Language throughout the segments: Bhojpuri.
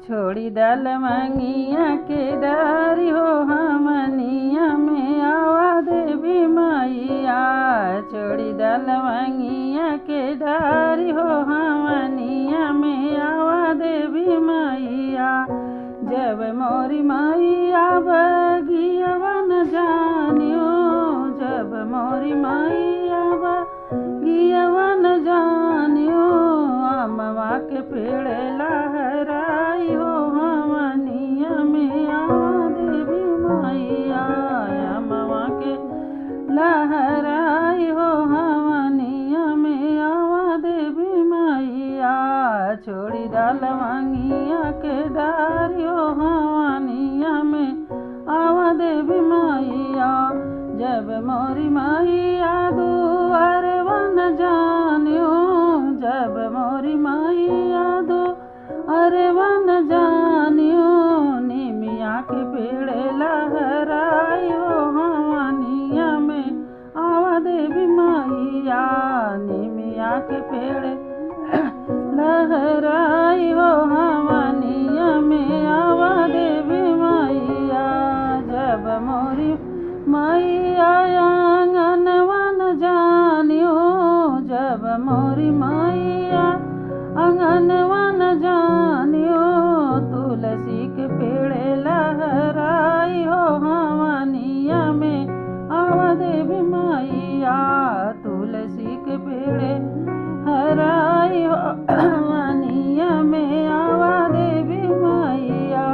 छोड़ी दल मंगिया के डारी हो हमनिया में आवा देवी मैया। छोड़ी दल मंगिया के डारी हो हमनिया में आवा देवी मैया। जब मोरी मैया बगियावा न जानियो, जब मोरी मैया बगियावा न जानियो, अमवा के पेड़ लहराई हो हमनिया में आवा देवी मैया। अमवा के लहराई हो हमनिया में आवा देवी मैया। छोड़ी दल मंगिया के डारी हो हमनिया में आवा देवी मैया। जब मोरी मैया दुआर वन जानियो, जब मोरी मैया दुआर वन जानियो, निमिया के पेड़ लहराई हो हमनिया में आवा देवी मैया। निमिया के पेड़ लहराई हो हमनिया में आवा देवी मैया। जब मोरी मैया आंगनवा न जानियो, जब मोरी मैया आंगनवा न जानियो, तुलसी के पेड़ लहराई हो हमनिया में आवा देवी मैया। तुलसी के पेड़ हराई हो हमनिया में आवा देवी मैया।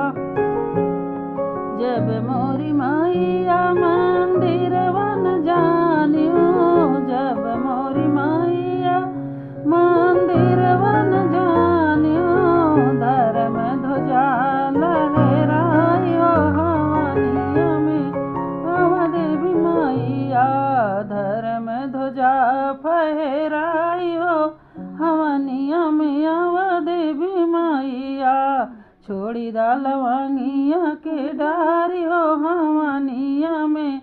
जब मोरी मैया मंदिर वन जानियो, जब मोरी मैया मंदिर वन जानियो, धर्म ध्वजा लहराई हो हमनिया में आवा देवी मैया। धर्म ध्वजा फहराई हो हमनिया में आवा देवी मैया। छोड़ी दल मंगिया के डारी हो हमनिया में